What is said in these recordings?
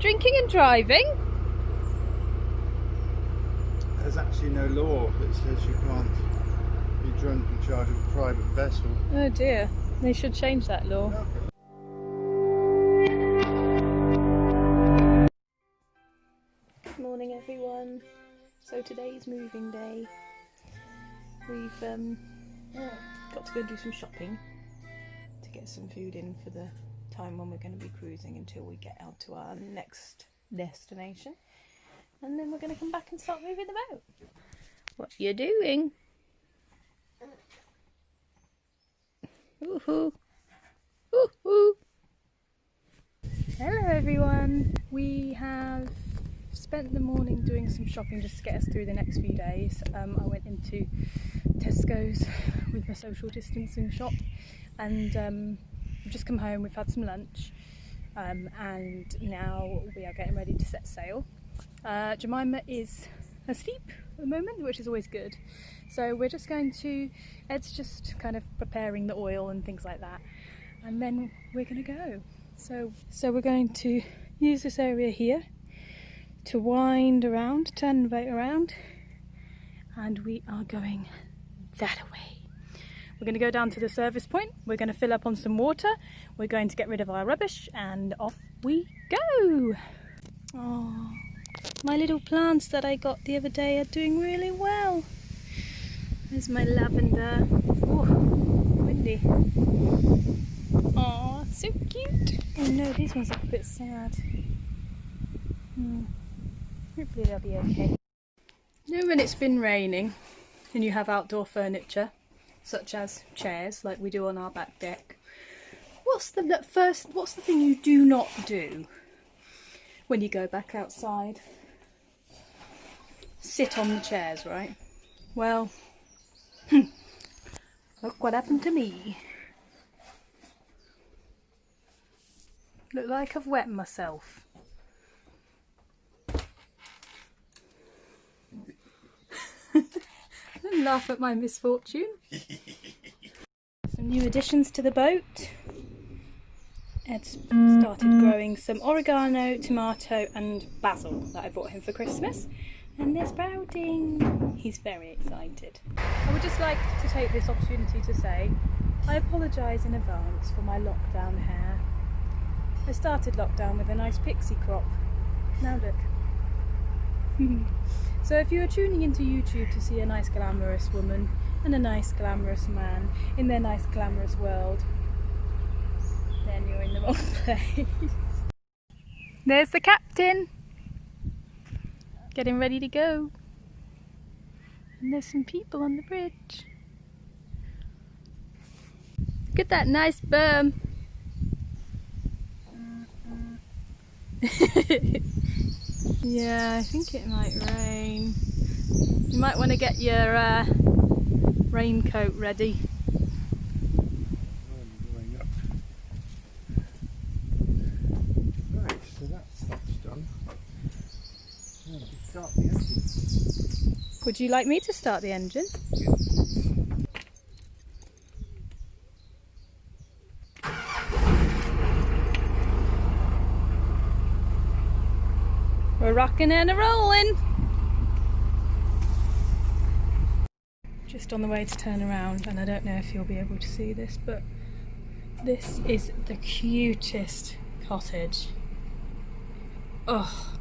drinking and driving? There's actually no law that says you can't be drunk in charge of a private vessel. Oh dear, they should change that law. Good morning everyone. So today's moving day. We've got to go and do some shopping to get some food in for the time when we're going to be cruising until we get out to our next destination. And then we're going to come back and start moving the boat. What are you doing? Woohoo! Woohoo! Hello everyone! We have spent the morning doing some shopping just to get us through the next few days. I went into Tesco's with my social distancing shop, and we've just come home. We've had some lunch, and now we are getting ready to set sail. Jemima is asleep at the moment, which is always good. So we're just going to, Ed's just kind of preparing the oil and things like that, and then we're going to go. So we're going to use this area here to wind around, turn the boat around, and we are going that way. We're going to go down to the service point, we're going to fill up on some water, we're going to get rid of our rubbish, and off we go! Oh, my little plants that I got the other day are doing really well. There's my lavender. Oh, windy. Oh, so cute. Oh no, these ones look a bit sad. Hopefully they'll be okay. You know when it's been raining and you have outdoor furniture, such as chairs, like we do on our back deck, what's the thing you do not do when you go back outside? Sit on the chairs, right? Well, look what happened to me. Look like I've wet myself. Don't laugh at my misfortune. Some new additions to the boat. Ed's started growing some oregano, tomato and basil that I bought him for Christmas. And they're sprouting. He's very excited. I would just like to take this opportunity to say I apologise in advance for my lockdown hair. I started lockdown with a nice pixie crop. Now look. So if you are tuning into YouTube to see a nice glamorous woman and a nice glamorous man in their nice glamorous world, then you're in the wrong place. There's the captain! Getting ready to go. And there's some people on the bridge. Look at that nice berm. Yeah, I think it might rain. You might want to get your raincoat ready. Right, so that's done. Now we start the engine. Would you like me to start the engine? Yeah. We're rocking and a rolling. Just on the way to turn around, and I don't know if you'll be able to see this, but this is the cutest cottage. Oh,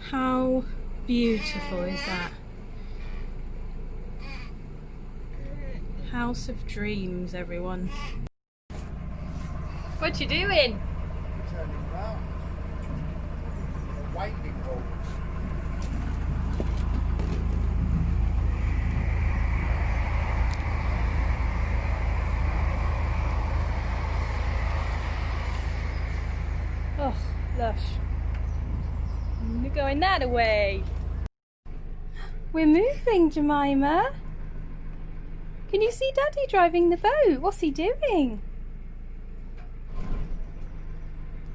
how beautiful is that? House of dreams, everyone. What you doing? Turning around. Waving roll. Oh, lush. We're going that way. We're moving, Jemima. Can you see Daddy driving the boat? What's he doing?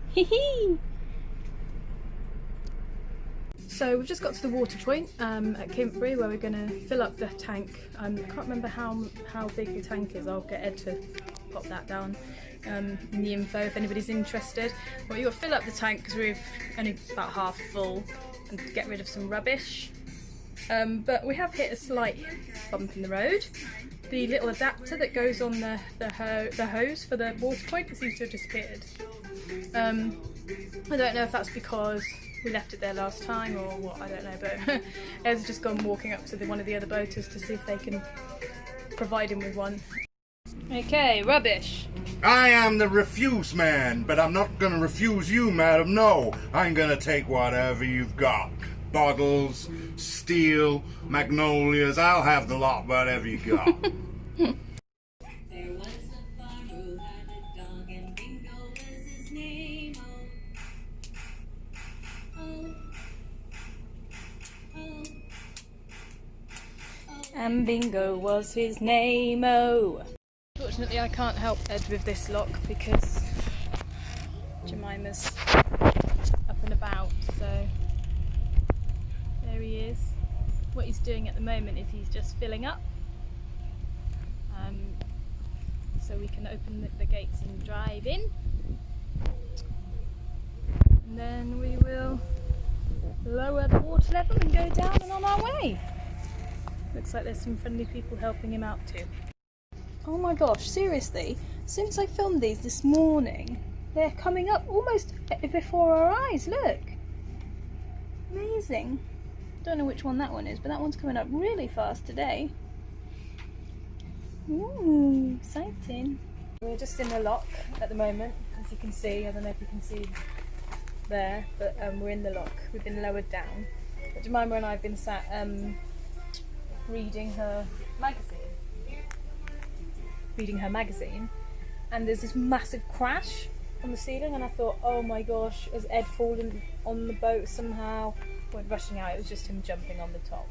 Hee hee. So we've just got to the water point at Kintbury where we're going to fill up the tank. I can't remember how big the tank is. I'll get Ed to pop that down. in the info if anybody's interested. Well, you'll fill up the tank because we've only about half full, and get rid of some rubbish. But we have hit a slight bump in the road. The little adapter that goes on the hose for the water point seems to have disappeared. I don't know if that's because we left it there last time or what, I don't know, but Ed's just gone walking up to one of the other boaters to see if they can provide him with one. Okay, rubbish. I am the refuse man, but I'm not going to refuse you, madam. No, I'm going to take whatever you've got. Bottles, steel, magnolias, I'll have the lot, whatever you got. There was a farmer who had a dog, and Bingo was his name. Oh, oh, oh. And Bingo was his name, oh. Fortunately, I can't help Ed with this lock because Jemima's up and about, so there he is. What he's doing at the moment is he's just filling up, so we can open the gates and drive in, and then we will lower the water level and go down and on our way. Looks like there's some friendly people helping him out too. Oh my gosh, seriously, since I filmed these this morning, they're coming up almost before our eyes, look. Amazing. Don't know which one that one is, but that one's coming up really fast today. Ooh, exciting. We're just in the lock at the moment, as you can see. I don't know if you can see there, but we're in the lock. We've been lowered down. But Jemima and I have been sat reading her magazine, and there's this massive crash on the ceiling, and I thought, oh my gosh, has Ed fallen on the boat somehow? Went rushing out, it was just him jumping on the top.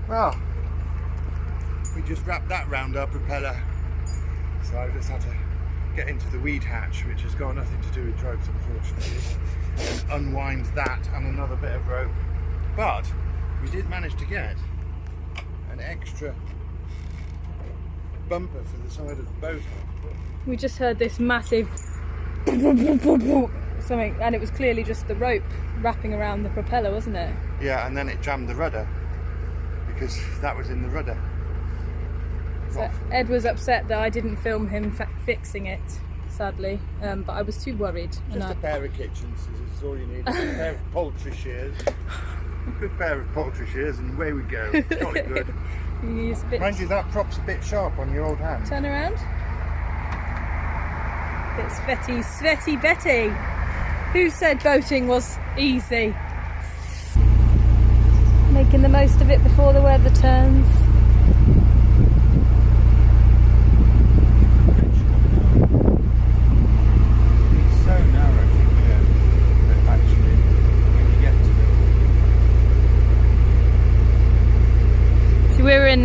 Well, we just wrapped that round our propeller, so I just had to get into the weed hatch, which has got nothing to do with drugs, unfortunately, and unwind that and another bit of rope. But we did manage to get an extra bumper for the side of the boat. We just heard this massive something, and it was clearly just the rope wrapping around the propeller, wasn't it? Yeah, and then it jammed the rudder, because that was in the rudder. So Ed was upset that I didn't film him fixing it, sadly, but I was too worried. Just a pair of kitchen scissors is all you need. A pair of poultry shears. A good pair of poultry shears, and away we go. Jolly good. Mind you, that prop's a bit sharp on your old hand. Turn around. It's Svetty Betty. Who said boating was easy? Making the most of it before the weather turns. It's so narrow from here that actually when you get to it. So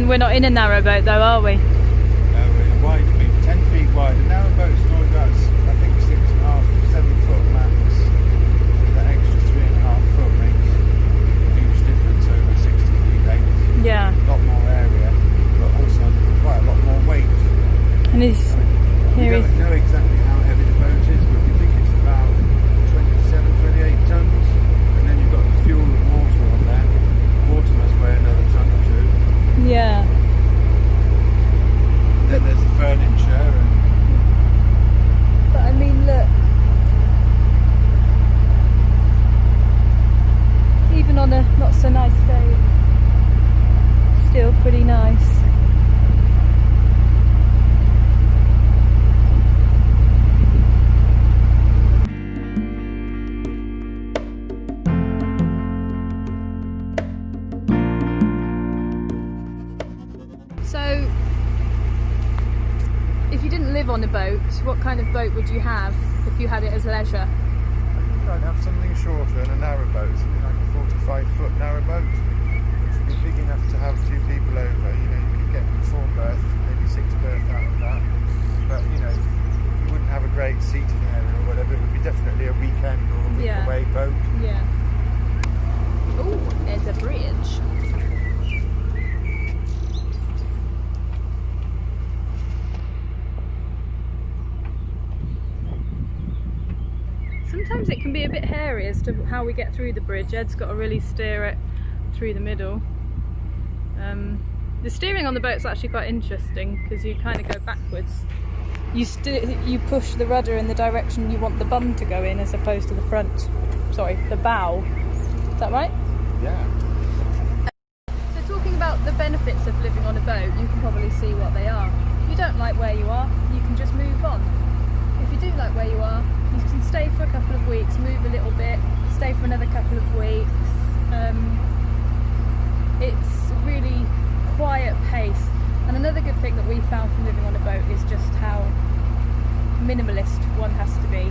we're not in a narrow boat though, are we? We're in a wide, 10 feet wide. A narrow boat's normally that's, I think, 6.5, 7 foot max. That extra 3.5 foot makes a huge difference over 60 feet length. Yeah. A lot more area, but also quite a lot more weight. And We don't know exactly how heavy the boat is, but we think it's about 27, 28 tons. And then you've got the fuel and water on there. Water must weigh another ton or two. yeah. Then there's the furniture and But I mean, look. Even on a not so nice day, still pretty nice. So, if you didn't live on a boat, what kind of boat would you have if you had it as leisure? I think I'd have something shorter than a narrow boat, something like a 45-foot narrow boat, which would be big enough to have 2 people over. You know, you could get 4 berth, maybe 6 berth out of that, but you know, you wouldn't have a boat. Yeah. Oh, there's a bridge. Sometimes it can be a bit hairy as to how we get through the bridge. Ed's got to really steer it through the middle. The steering on the boat's actually quite interesting because you kind of go backwards. You push the rudder in the direction you want the bum to go in as opposed to the front. Sorry, the bow. Is that right? Yeah. So talking about the benefits of living on a boat, you can probably see what they are. If you don't like where you are, you can just move on. If you do like where you are, you can stay for a couple of weeks, move a little bit, stay for another couple of weeks. It's really quiet pace. And another good thing that we found from living on a boat is just how minimalist one has to be.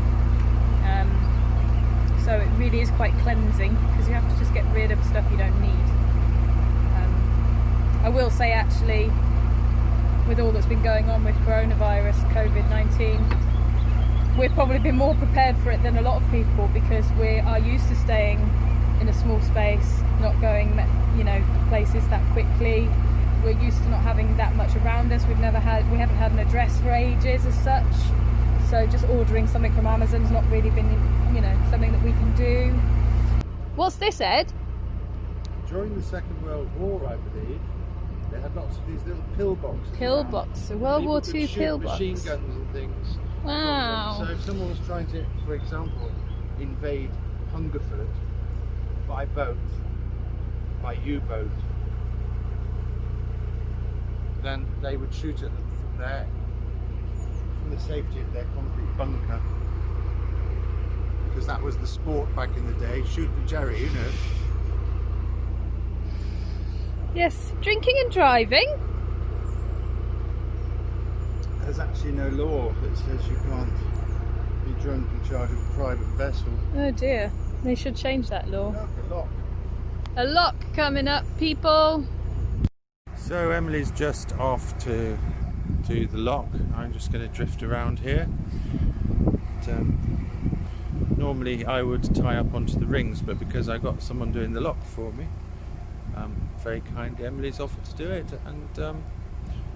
So it really is quite cleansing because you have to just get rid of stuff you don't need. I will say actually, with all that's been going on with coronavirus, COVID-19, we've probably been more prepared for it than a lot of people because we are used to staying in a small space, not going, places that quickly. We're used to not having that much around us. We haven't had an address for ages as such. So just ordering something from Amazon's not really been, something that we can do. What's this, Ed? During the Second World War, I believe, they had lots of these little pillboxes. Pillbox, so World War II pillbox. Machine guns and things. Wow. So if someone was trying to, for example, invade Hungerford by boat, by U-boat, then they would shoot at them from there, from the safety of their concrete bunker. Because that was the sport back in the day, shoot the jerry, Yes, drinking and driving. There's actually no law that says you can't be drunk in charge of a private vessel. Oh dear, they should change that law. Look, a lock. A lock coming up, people. So Emily's just off to the lock. I'm just going to drift around here. Normally I would tie up onto the rings, but because I got someone doing the lock for me, very kindly Emily's offered to do it, and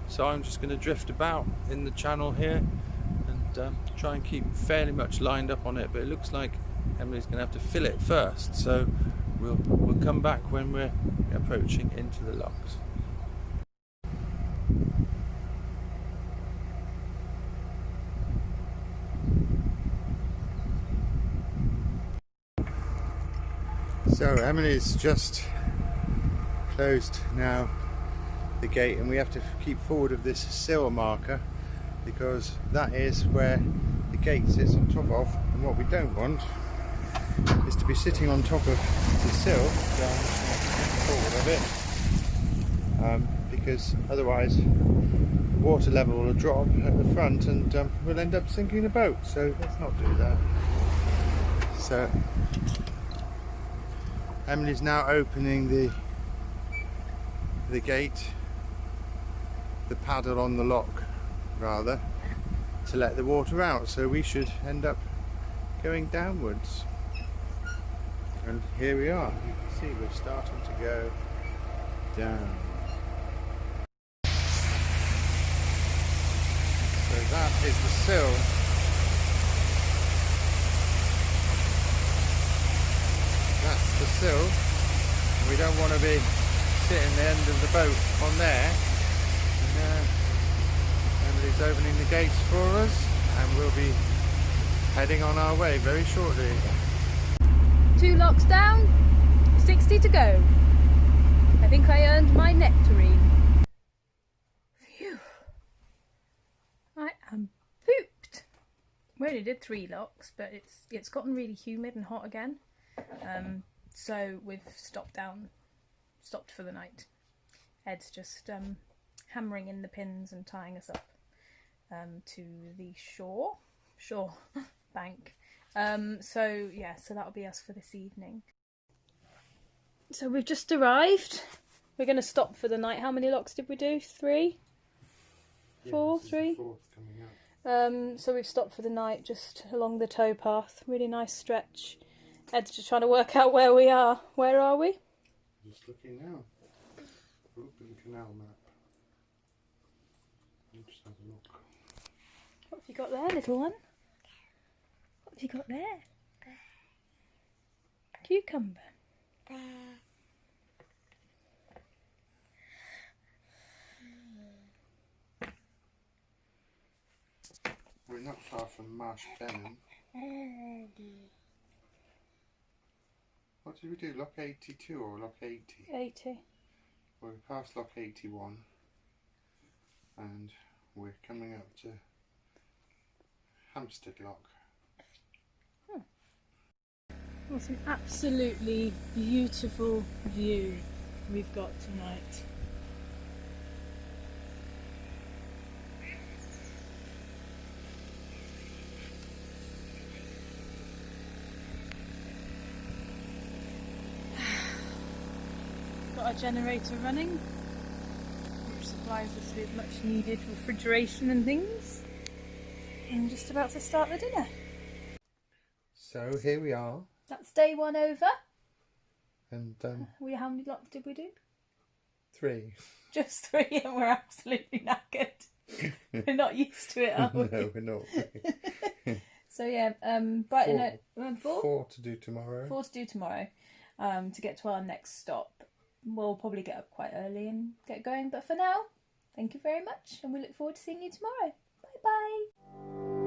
so I'm just going to drift about in the channel here and try and keep fairly much lined up on it, but it looks like Emily's going to have to fill it first, so we'll come back when we're approaching into the locks. So Emily's just closed now the gate, and we have to keep forward of this sill marker because that is where the gate sits on top of, and what we don't want is to be sitting on top of the sill, forward of it, because otherwise the water level will drop at the front and we'll end up sinking the boat, so let's not do that. So Emily's now opening the gate, the paddle on the lock rather, to let the water out, so we should end up going downwards. And here we are, you can see we're starting to go down. So that is the sill. That's the sill. We don't want to be sitting the end of the boat on there. And, Emily's opening the gates for us, and we'll be heading on our way very shortly. 2 locks down, 60 to go. I think I earned my nectarine. Phew. I am pooped. We only did 3 locks, but it's gotten really humid and hot again. So we've stopped for the night. Ed's just hammering in the pins and tying us up to the shore bank. So that'll be us for this evening. So we've just arrived. We're going to stop for the night. How many locks did we do? 3? 4? 3? Coming up. So we've stopped for the night just along the towpath. Really nice stretch. Ed's just trying to work out where we are. Where are we? Just looking now. Open canal map. Let's just have a look. What have you got there, little one? What have you got there? Cucumber. We're not far from Marsh Benham. What did we do? Lock 82 or lock 80? 80. Well, we passed lock 81 and we're coming up to Hampstead Lock. What an absolutely beautiful view we've got tonight. Got our generator running, which supplies us with much needed refrigeration and things. And just about to start the dinner. So here we are. That's day one over. And How many lots did we do? 3. Just 3, and we're absolutely knackered. We're not used to it, are we? No, we're not. So yeah, brighten it. 4 to do tomorrow. 4 to do tomorrow. To get to our next stop. We'll probably get up quite early and get going. But for now, thank you very much, and we look forward to seeing you tomorrow. Bye bye.